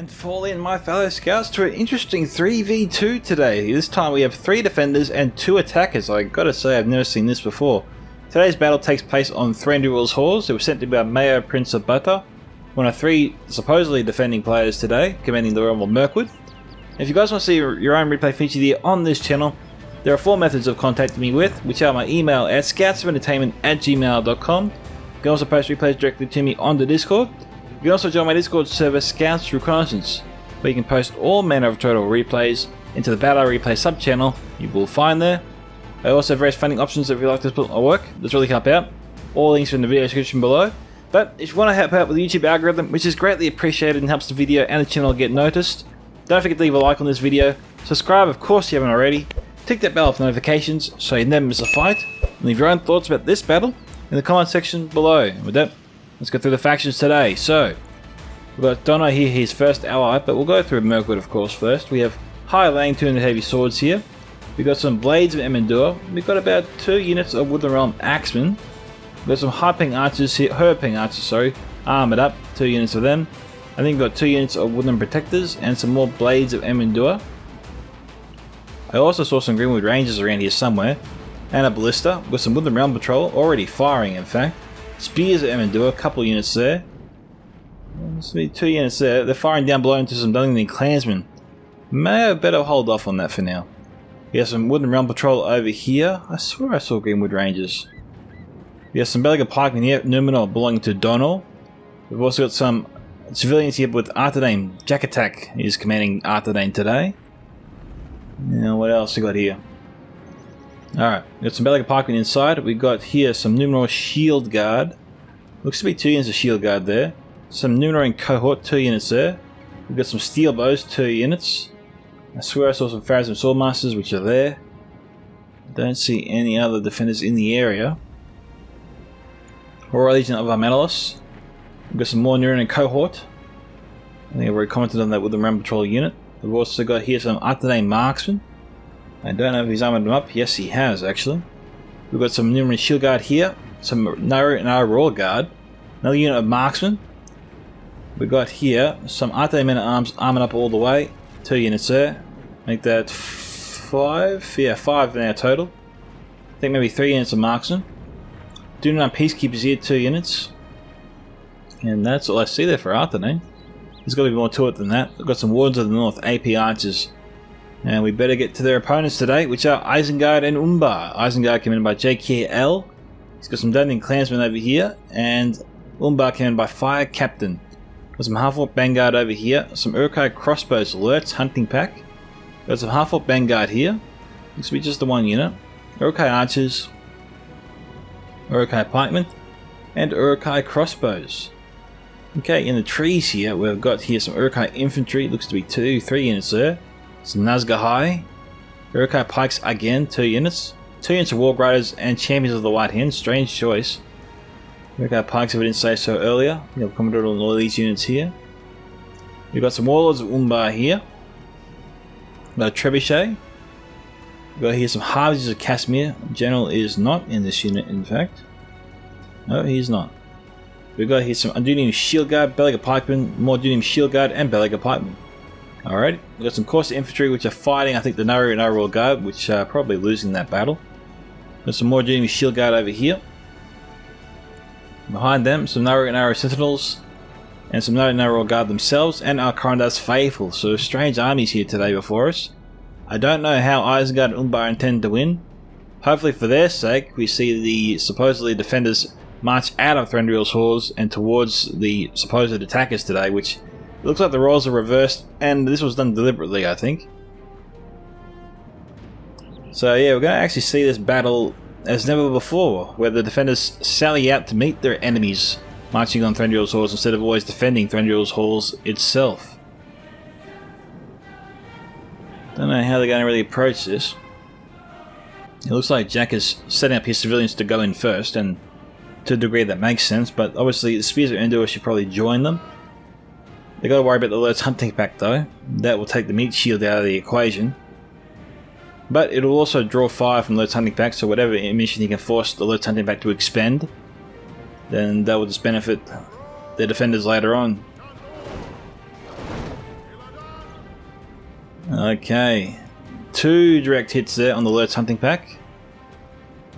And fall in, my fellow scouts, to an interesting 3v2 today. This time we have 3 defenders and 2 attackers. I gotta say, I've never seen this before. Today's battle takes place on Thranduil's Halls. It was sent to me by MayoPrinceOfButter, one of 3 supposedly defending players today, commanding the realm of Mirkwood. If you guys want to see your own replay featured here on this channel, there are 4 methods of contacting me with, which are my email at scoutsoфentertainment@gmail.com. You can also post replays directly to me on the Discord. You can also join my Discord server, Scouts Reconnaissance, where you can post all manner of total replays into the Battle Replay sub-channel you will find there. I also have various funding options if you like to put my work. That's really help out. All links are in the video description below. But if you want to help out with the YouTube algorithm, which is greatly appreciated and helps the video and the channel get noticed, don't forget to leave a like on this video. Subscribe, of course, if you haven't already. Tick that bell for notifications so you never miss a fight. And leave your own thoughts about this battle in the comment section below. And with that, let's go through the factions today. So, we've got Dono here, his first ally, but we'll go through Mirkwood, of course, first. We have high laying 200 heavy swords here. We've got some blades of Emendure. We've got about 2 units of Woodland Realm axemen. We've got some high-ping archers here, armored up, 2 units of them. I think we've got 2 units of Woodland protectors and some more blades of Emendure. I also saw some Greenwood Rangers around here somewhere, and a ballista with some Woodland Realm patrol already firing, in fact. Spears of Emendure, a couple of units there. There's 2 units there. They're firing down below into some Dungeon Clansmen. May I better hold off on that for now. We have some Woodland Realm patrol over here. I swear I saw Greenwood Rangers. We have some Belaga pikemen here, Numenor belonging to Dono. We've also got some civilians here with Artherdain. Jackattack is commanding Artherdain today. Now what else we got here? Alright, we've got some Belaga pikemen inside. We've got here some Numenor Shield Guard. Looks to be 2 units of Shield Guard there. Some Numenorean cohort, 2 units there. We've got some Steel Bows, 2 units. I swear I saw some Pharism Swordmasters, which are there. Don't see any other defenders in the area. Royal Legion of Armelos. We've got some more Numenorean cohort. I think I've already commented on that with the Ram Patrol unit. We've also got here some Artherdain marksmen. I don't know if he's armored them up. Yes, he has, actually. We've got some Numenorean Shield Guard here. Some Naru and our Royal Guard. Another unit of marksmen. We've got here some Artherdain men-at-arms armored up all the way. 2 units there. Make that 5? Yeah, 5 now total. I think maybe 3 units of marksmen. Dono peacekeepers here, 2 units. And that's all I see there for Artherdain. There's got to be more to it than that. We've got some Wardens of the North, AP archers. And we better get to their opponents today, which are Isengard and Umbar. Isengard commanded by JKL. He's got some Dungeon Clansmen over here. And Umbar commanded by Fire Captain. Got some Half-Orc Vanguard over here. Some Urkai Crossbows Alerts Hunting Pack. Got some Half-Orc Vanguard here. Looks to be just the 1 unit. Urkai Archers. Urkai Pikemen. And Urkai Crossbows. Okay, in the trees here, we've got here some Urkai Infantry. Looks to be 2, 3 units there. Some Nazgûl High. Urkai Pikes again, 2 units. 2 units of Warg Riders and Champions of the White Hand. Strange choice. Urkai Pikes, if I didn't say so earlier. I've commented on all these units here. We've got some Warlords of Umbar here. We've got a Trebuchet. We've got here some Harvesters of Casimir. General is not in this unit, in fact. No, he's not. We've got here some Undunim Shield Guard, Belaga Pikemen, more Undunim Shield Guard, and Belaga Pikemen. Alright, we've got some Corsair Infantry which are fighting, I think, the Naru and our Royal Guard, which are probably losing that battle. Got some more Undunim Shield Guard over here. Behind them, some Naru and Arrow Sentinels, and some Naru and Arrow Guard themselves, and our Corondar's Faithful. So strange armies here today before us. I don't know how Isengard and Umbar intend to win. Hopefully for their sake, we see the supposedly defenders march out of Thranduil's Halls and towards the supposed attackers today, which looks like the roles are reversed, and this was done deliberately, I think. So yeah, we're going to actually see this battle as never before, where the defenders sally out to meet their enemies marching on Thranduil's Halls instead of always defending Thranduil's Halls itself. Don't know how they're going to really approach this. It looks like Jack is setting up his civilians to go in first, and to a degree that makes sense, but obviously the Spears of Endor should probably join them. They got to worry about the Alerts Hunting Pack though. That will take the meat shield out of the equation. But it will also draw fire from Alerts Hunting Pack, so whatever mission he can force the Alerts Hunting Pack to expend, then that will just benefit their defenders later on. Okay. 2 direct hits there on the Lurch hunting pack.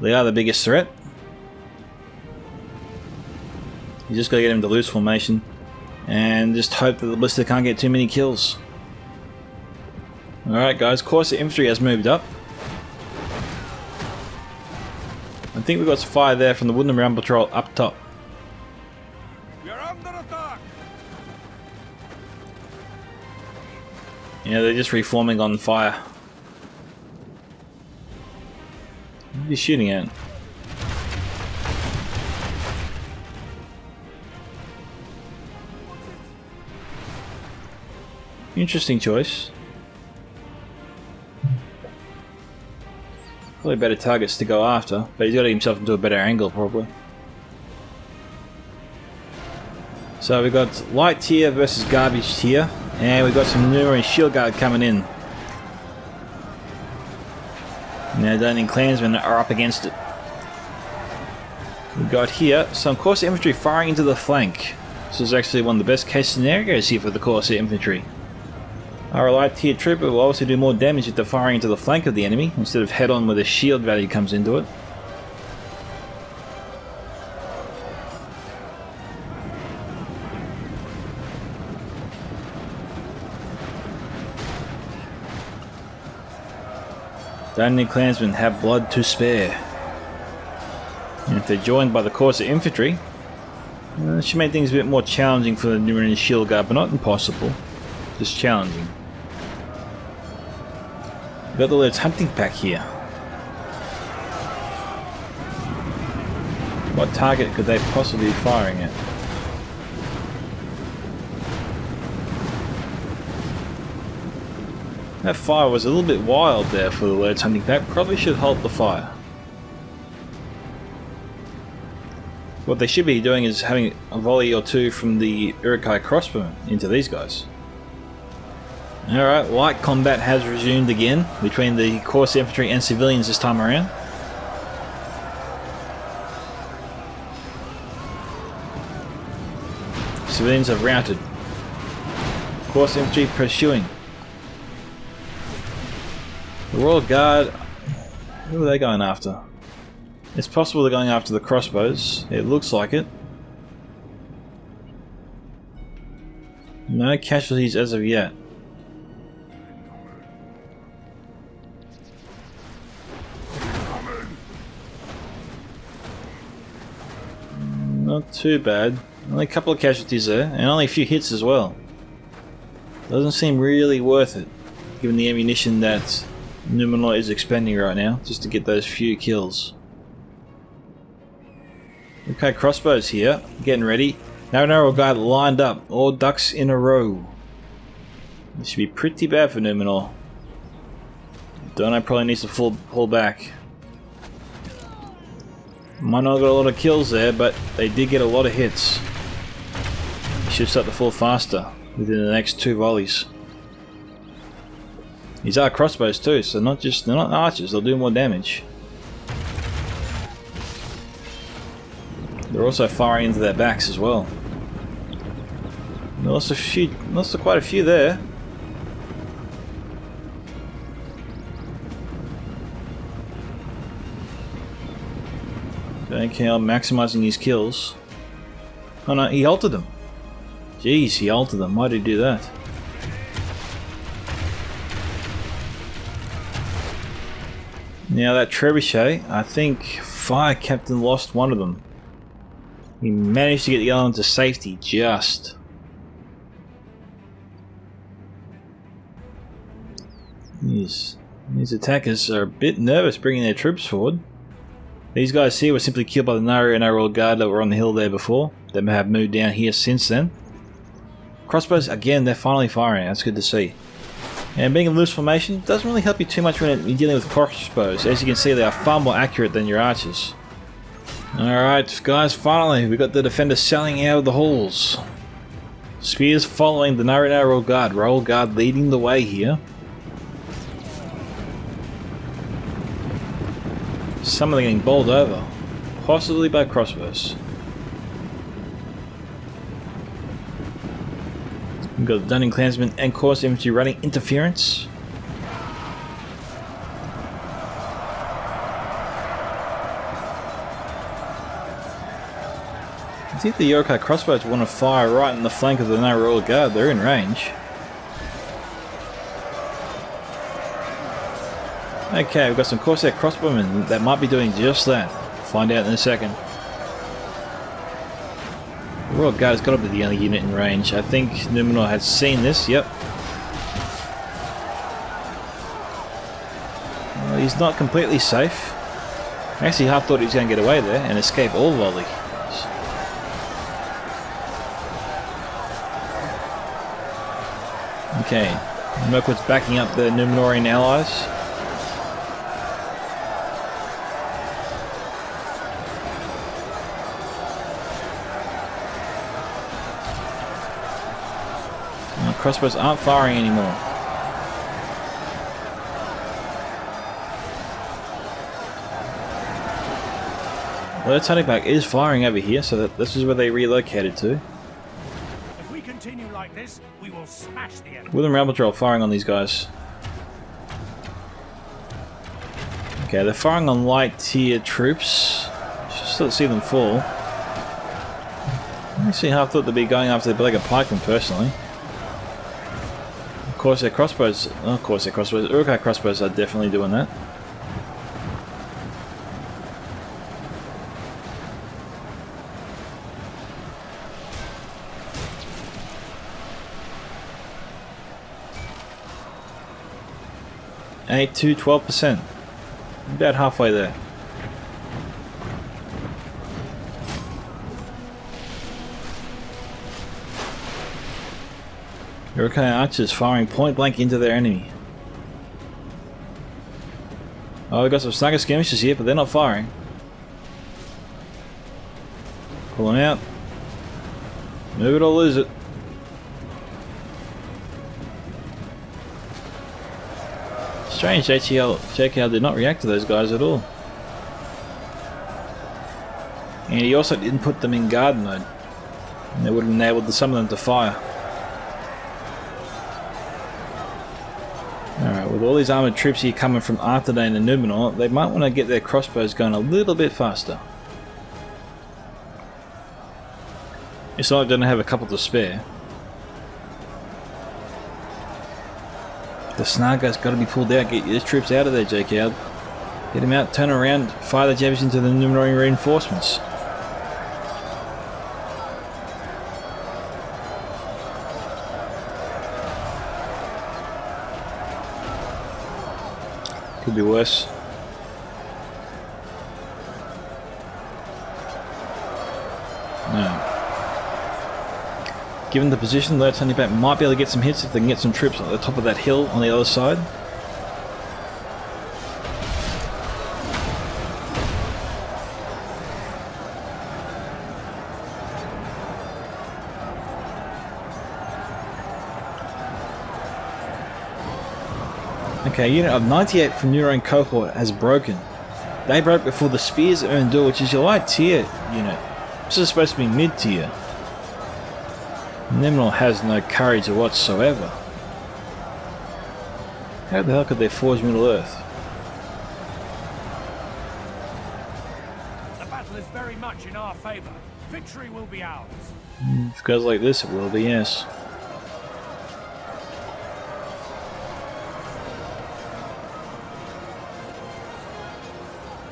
They are the biggest threat. You just gotta get him to loose formation and just hope that the Blister can't get too many kills. Alright guys, Courser Infantry has moved up. I think we've got some fire there from the Wooden Round Patrol up top. We are under attack. Yeah, they're just reforming on fire. What are you shooting at? Interesting choice. Probably better targets to go after, but he's got to get himself into a better angle probably. So we've got light tier versus garbage tier, and we've got some Numenor shield guard coming in. Now Dono clansmen are up against it. We've got here some Courser infantry firing into the flank. This is actually one of the best case scenarios here for the Courser infantry. Our light tier trooper will obviously do more damage if they're firing into the flank of the enemy instead of head on where the shield value comes into it. Dono clansmen have blood to spare. And if they're joined by the Courser infantry, it should make things a bit more challenging for the Numenor shield guard, but not impossible. Just challenging. We've got the Lurch hunting pack here. What target could they possibly be firing at? That fire was a little bit wild there for the Lurch hunting pack. Probably should halt the fire. What they should be doing is having a volley or two from the Uruk-hai crossbow into these guys. Alright, light combat has resumed again between the Courser infantry and civilians this time around. Civilians have routed. Courser infantry pursuing. The Royal Guard, who are they going after? It's possible they're going after the crossbows. It looks like it. No casualties as of yet. Not too bad. Only a couple of casualties there, and only a few hits as well. Doesn't seem really worth it, given the ammunition that Numenor is expending right now, just to get those few kills. Okay, crossbows here, getting ready. Numenor guard lined up, all ducks in a row. This should be pretty bad for Numenor. Dono probably needs to pull back. Might not have got a lot of kills there, but they did get a lot of hits. He should start to fall faster within the next 2 volleys. These are crossbows too, so they're not archers, they'll do more damage. They're also firing into their backs as well. Lost quite a few there. Okay, I'm maximising his kills. Oh no, he halted them. Jeez, he halted them. Why did he do that? Now that trebuchet, I think Fire Captain lost one of them. He managed to get the other one to safety, just. These attackers are a bit nervous bringing their troops forward. These guys here were simply killed by the Numenor Royal Guard that were on the hill there before. They have moved down here since then. Crossbows, again, they're finally firing. That's good to see. And being in loose formation doesn't really help you too much when you're dealing with crossbows. As you can see, they are far more accurate than your archers. Alright, guys, finally, we got the defenders selling out of the halls. Spears following the Numenor Royal Guard. Royal Guard leading the way here. Some of them getting bowled over, possibly by crossbows. We've got the Dunning Clansmen and Courser Infantry running interference. I think the Yokai crossbows want to fire right in the flank of the No Royal Guard. They're in range. Okay, we've got some Corsair crossbowmen that might be doing just that. Find out in a second. The Royal Guard has got to be the only unit in range. I think Numenor has seen this, yep. Well, he's not completely safe. I actually half thought he was going to get away there and escape all volley. Okay, Mirkwood's backing up the Numenorian allies. Crossbows aren't firing anymore. Well, the Honeyback is firing over here, so this is where they relocated to. If we continue like this, we will smash the enemy. Will and Rabbletroll firing on these guys. Okay, they're firing on light tier troops. Just see them fall. I actually half thought they'd be going after the Belega Pikemen personally. Of course, their crossbows. Of course, their crossbows. Uruk-hai crossbows are definitely doing that. Eight to 12%. About halfway there. Uruk-hai archers firing point blank into their enemy. Oh, we got some snugger skirmishes here, but they're not firing. Pull them out. Move it or lose it. Strange, JKL did not react to those guys at all. And he also didn't put them in guard mode. And they would have enabled some of them to fire. Alright, with all these armoured troops here coming from Artherdain and Numenor, they might want to get their crossbows going a little bit faster. It's not like they don't have a couple to spare. The Snargar's got to be pulled out. Get your troops out of there, JKL. Get him out, turn around, fire the jabbers into the Numenorian reinforcements. Could be worse. No. Given the position, Lurt's Honeyback might be able to get some hits if they can get some troops at the top of that hill on the other side. Okay, a unit of 98 from Numenorian cohort has broken. They broke before the Spears of Endure, which is your light tier unit. This is supposed to be mid tier. Numenor has no courage whatsoever. How the hell could they forge Middle Earth? The battle is very much in our favour. Victory will be ours. If it goes like this, it will be, yes.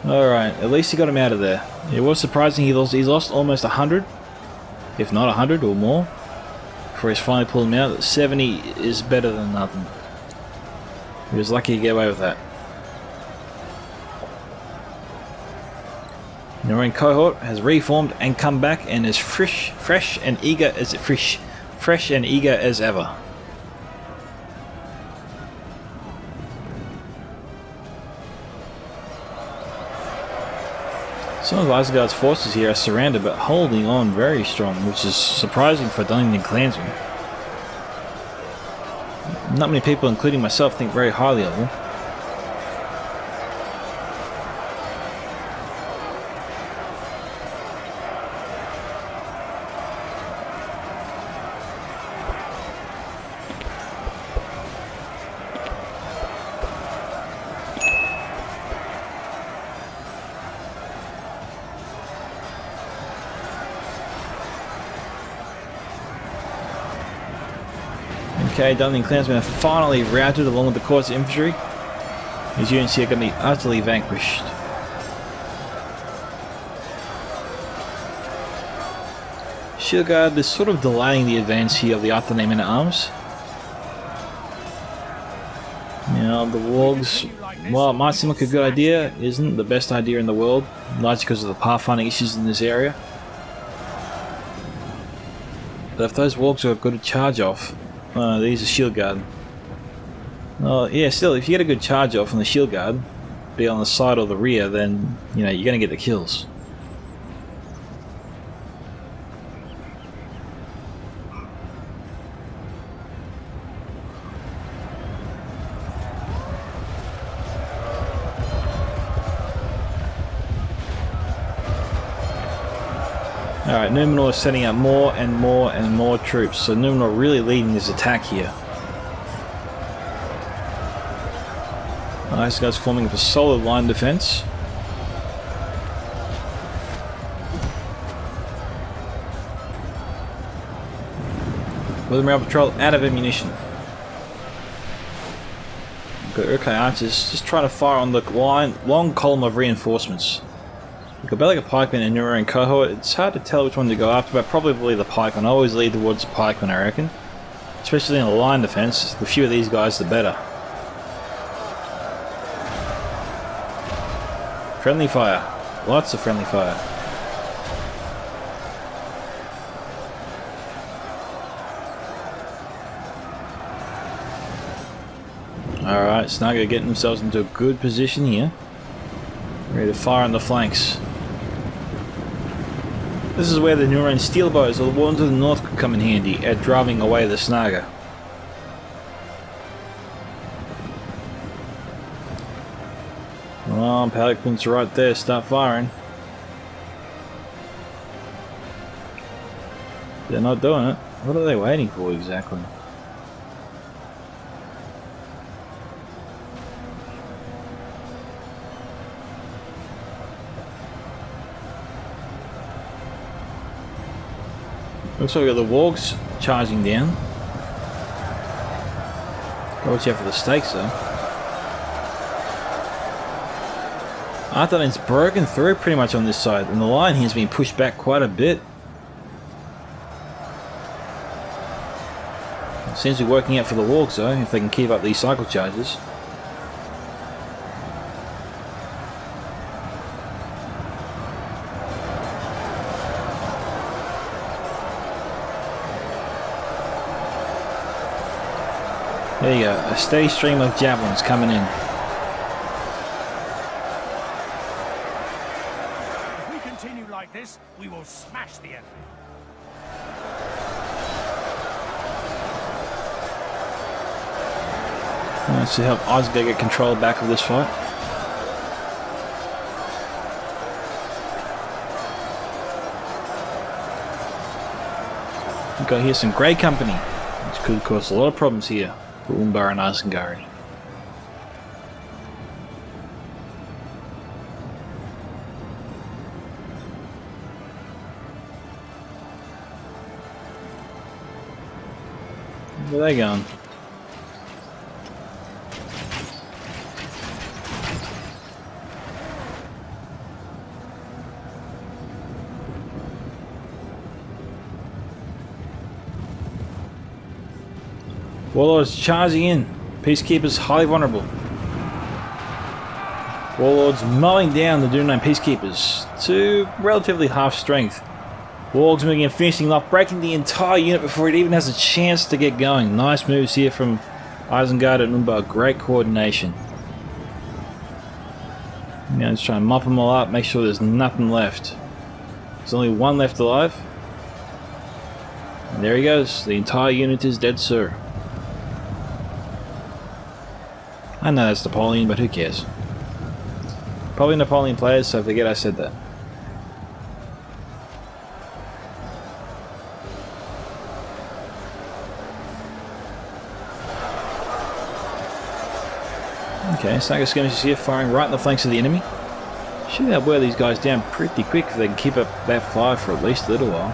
Alright, at least he got him out of there. It was surprising he's lost almost 100, if not 100 or more, before he's finally pulled him out. 70 is better than nothing. He was lucky to get away with that. Numenorian cohort has reformed and come back and is fresh and eager as ever. Some of Isengard's forces here are surrounded but holding on very strong, which is surprising for a Dunnington clansman. Not many people, including myself, think very highly of them. Okay, Dunning Clansmen are finally routed along with the Court's infantry. These units here are going to be utterly vanquished. Shieldguard is sort of delaying the advance here of the Artherdain men-at-arms. Now the wargs, well, it might seem like a good idea, isn't the best idea in the world, largely because of the pathfinding issues in this area. But if those wargs are good to charge off, these are shield guard. Well, yeah, still, if you get a good charge off on the shield guard, be on the side or the rear, then you know you're going to get the kills. Alright, Numenor is setting up more and more and more troops, so Numenor really leading this attack here. Nice guys forming up a solid line defense. With the Rail Patrol out of ammunition. Got Urkai archers just trying to fire on the long column of reinforcements. We've got Bellica Pikemen and Numenor cohort. It's hard to tell which one to go after, but probably the Pikemen. I always lead towards the Pikemen, I reckon. Especially in a line defense. The fewer of these guys, the better. Friendly fire. Lots of friendly fire. Alright, Snugger getting themselves into a good position here. Ready to fire on the flanks. This is where the Numenor steel bows or the ones to the north could come in handy at driving away the Snugger. Come on, Paladins right there, start firing. They're not doing it. What are they waiting for exactly? Looks like we got the wargs charging down. Gotta watch out for the stakes though. Artherdain's broken through pretty much on this side, and the line here has been pushed back quite a bit. Seems to be working out for the wargs though, if they can keep up these cycle charges. There you go, a steady stream of javelins coming in. If we continue like this, we will smash the enemy. Let's help Isengard get control back of this fight. We've got here some grey company, which could cause a lot of problems here for Umbar and Isengard. Where are they going? Warlords charging in. Peacekeepers highly vulnerable. Warlords mowing down the Dono Peacekeepers to relatively half strength. Wargs moving and finishing off, breaking the entire unit before it even has a chance to get going. Nice moves here from Isengard and Umbar. Great coordination. Now let's try and mop them all up, make sure there's nothing left. There's only one left alive. And there he goes. The entire unit is dead, sir. I know that's Napoleon, but who cares? Probably Napoleon players, so forget I said that. Okay, Snugger skirmishers here, firing right in the flanks of the enemy. Should be able to wear these guys down pretty quick if they can keep up that fire for at least a little while.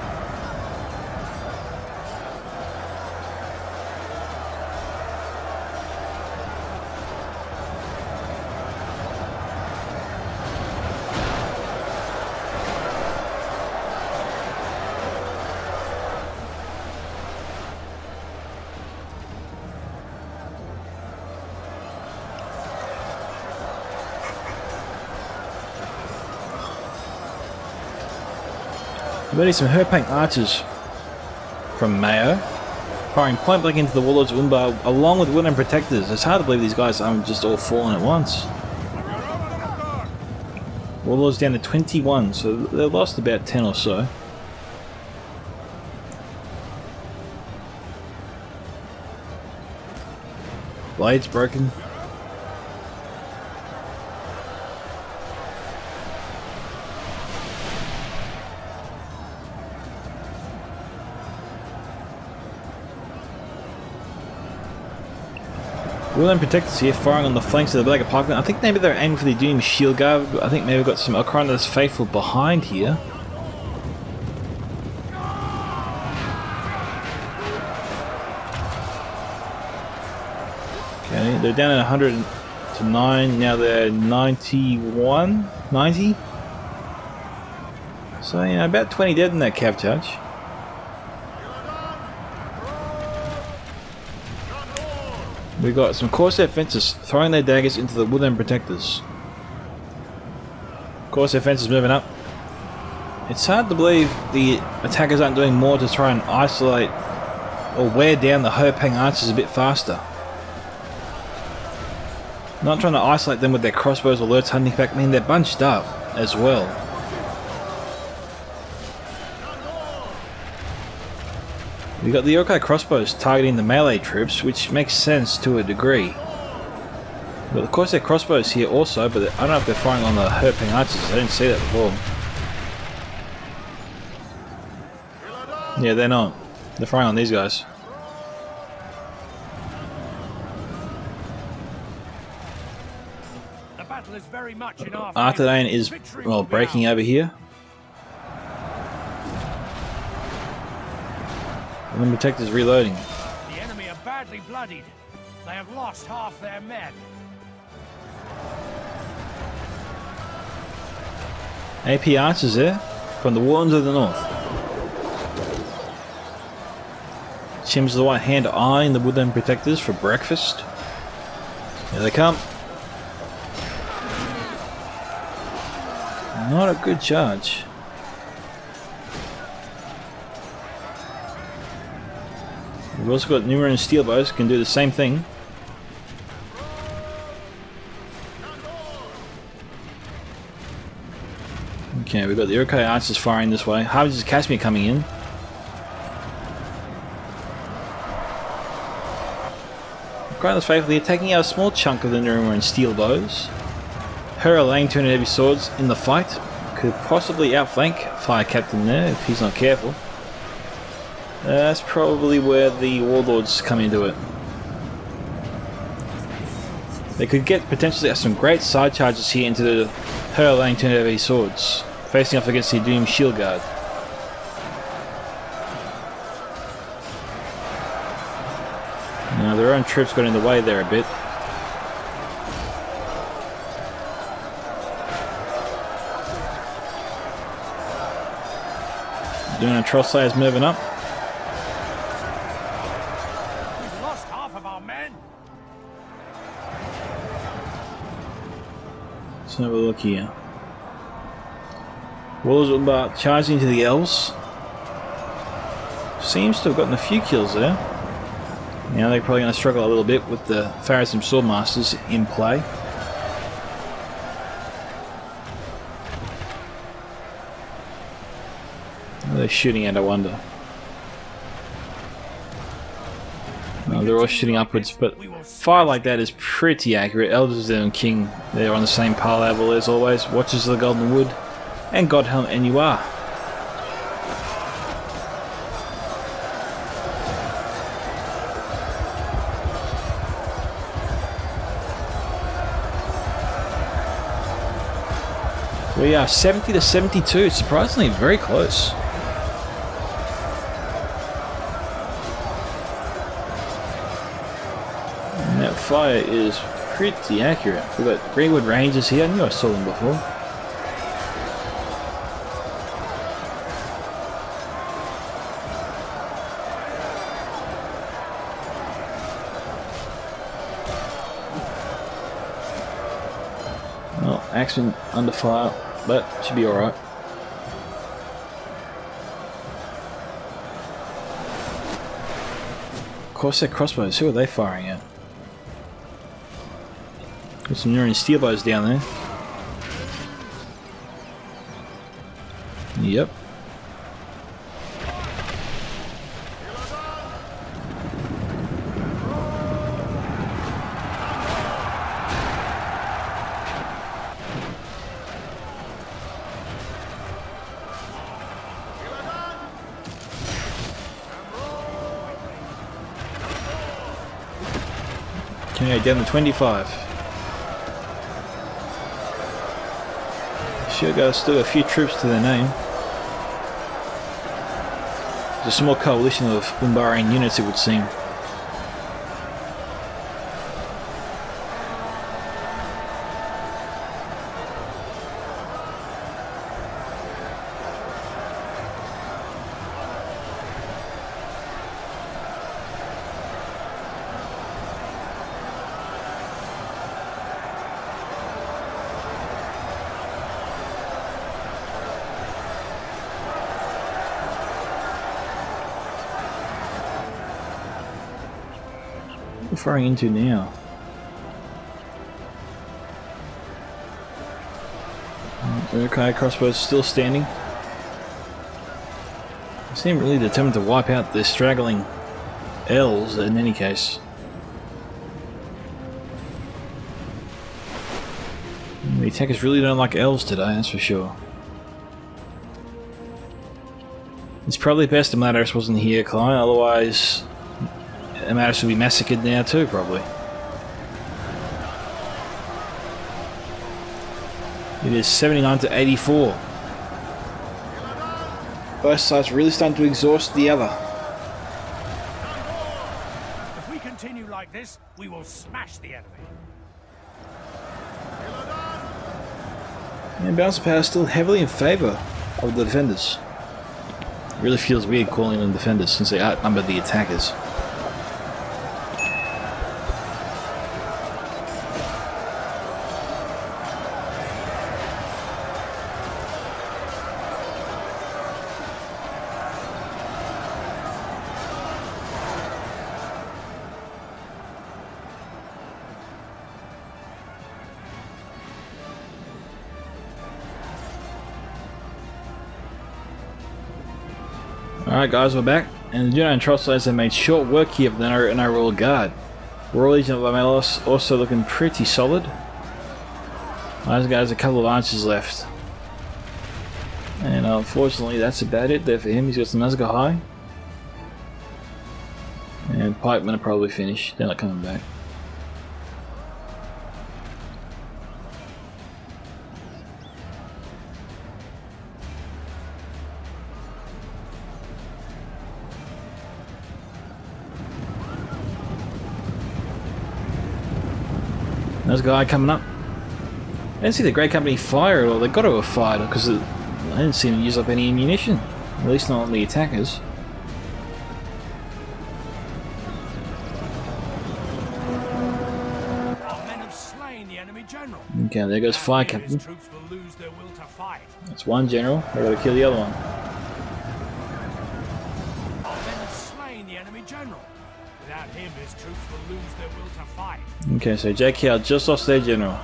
We're getting some Herpaint archers from Mayo, firing point blank into the Warlords of Umbar along with Woodland Protectors. It's hard to believe these guys aren't just all falling at once. Warlords down to 21, so they lost about 10 or so. Blades broken. Woodland Protectors here firing on the flanks of the Black Pipeline. I think maybe they're aiming for the Doom Shield Guard. I think maybe we've got some Ocarina's Faithful behind here. Okay, they're down at 100 to 9, now they're 91, 90. So, you know, about 20 dead in that cav charge. We've got some Corsair Fencers throwing their daggers into the Woodland Protectors. Corsair Fencers moving up. It's hard to believe the attackers aren't doing more to try and isolate or wear down the Herpang archers a bit faster. Not trying to isolate them with their crossbows or lurts hunting back. I mean, they're bunched up as well. We got the Yokai crossbows targeting the melee troops, which makes sense to a degree. But of course, their crossbows here also, but I don't know if they're firing on the Herping archers. I didn't see that before. Yeah, they're not. They're firing on these guys. The battle is very much in our Artherdain is, well, breaking over here. And the Protector's reloading. The enemy are badly bloodied. They have lost half their men. AP archers there from the Wardens of the North. Chim's the White Hand eyeing the Woodland Protectors for breakfast. Here they come. Not a good charge. We've also got Numenor and Steel Bows can do the same thing. Okay, we've got the Yokai archers firing this way. Harvesters of Casimir coming in. Ocarina's Faithful here, taking out a small chunk of the Numenor and Steel Bows. Her laying 200 heavy swords in the fight. Could possibly outflank Fire Captain there if he's not careful. That's probably where the Warlords come into it. They could get potentially some great side charges here into the her laying 200 heavy swords, facing off against the Doom Shield Guard. Now their own troops got in the way there a bit. Dono Troll Slayers moving up. We've lost half of our men. Let's have a look here. Warlords of Umbar charging into the Elves. Seems to have gotten a few kills there. Now they're probably going to struggle a little bit with the Pharaohs and Swordmasters in play. What are they shooting at, I wonder? No, they're all shooting upwards, but fire like that is pretty accurate. Elders and King, they're on the same par level as always. Watchers of the Golden Wood, and Godhelm and you are. We are 70 to 72, surprisingly very close. And that fire is pretty accurate. We've got Greenwood Rangers here, I knew I saw them before. Well, Axeman under fire, but should be alright. Corsair crossbows. Who are they firing at? Got some Numenor steel bows down there. Yep. Okay, down to 25. Sure got still a few troops to their name. There's a small coalition of Umbarian units, it would seem. What are we firing into now? Okay, crossbows still standing. They seem really determined to wipe out the straggling elves in any case. The attackers really don't like elves today, that's for sure. It's probably best Amadeus wasn't here, Klein, otherwise Amadeus will be massacred now too, probably. It is 79 to 84. Both sides really starting to exhaust the other. If we continue like this, we will smash the enemy. And balance of power is still heavily in favour of the defenders. It really feels weird calling them defenders since they outnumber the attackers. Alright guys, we're back, and the Dono and Trollsides have made short work here of the Royal Guard. Royal Legion of Amelos also looking pretty solid. Those guys, a couple of archers left. And unfortunately that's about it there for him. He's got some Nazgûl High. And Pikemen are probably finished, they're not coming back. There's a guy coming up. I didn't see the Great Company fire at all. They got to have fired because I didn't see them use up any ammunition. At least not on the attackers. Our men have slain the enemy general. Okay, there goes Fire Captain. His troops will lose their will to fight. That's one general. They got to kill the other one. Our men have slain the enemy general. Without him, his troops will lose their will to fight. Okay, so JKL just lost their general.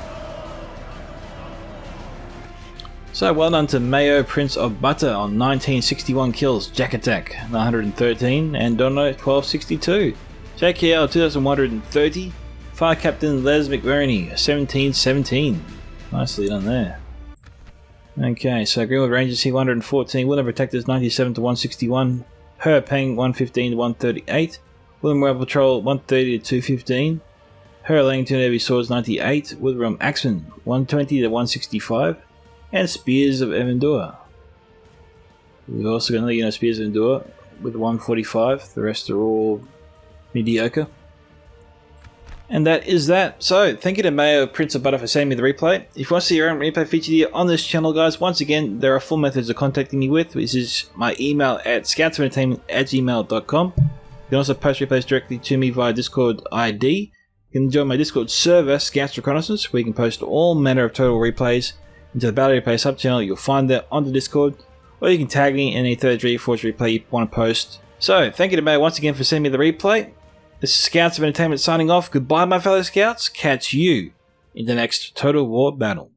So well done to MayoPrinceOfButter on 1961 kills, Jackattack 113, and Dono 1262. JKL 2130, Fire Captain Les McBurney 1717. Nicely done there. Okay, so Greenwood Rangers here 114, Woodland Protectors 97 to 161, Her Peng 115 to 138, Woodland Rebel Patrol 130 to 215, Her Langton Heavy Swords 98, Woodrum Axeman 120 to 165, and Spears of Evendur. We've also got another Spears of Evendur with 145, the rest are all mediocre. And that is that. So, thank you to MayoPrinceOfButter for sending me the replay. If you want to see your own replay featured here on this channel, guys, once again, there are full methods of contacting me with, which is my email at scoutsentertainment@gmail.com. You can also post replays directly to me via Discord ID. You can join my Discord server, Scouts Reconnaissance, where you can post all manner of total replays into the Battle Replay sub-channel. You'll find that on the Discord, or you can tag me in any third degree Forge replay you want to post. So, thank you to Mayo once again for sending me the replay. This is Scouts of Entertainment signing off. Goodbye, my fellow Scouts. Catch you in the next Total War battle.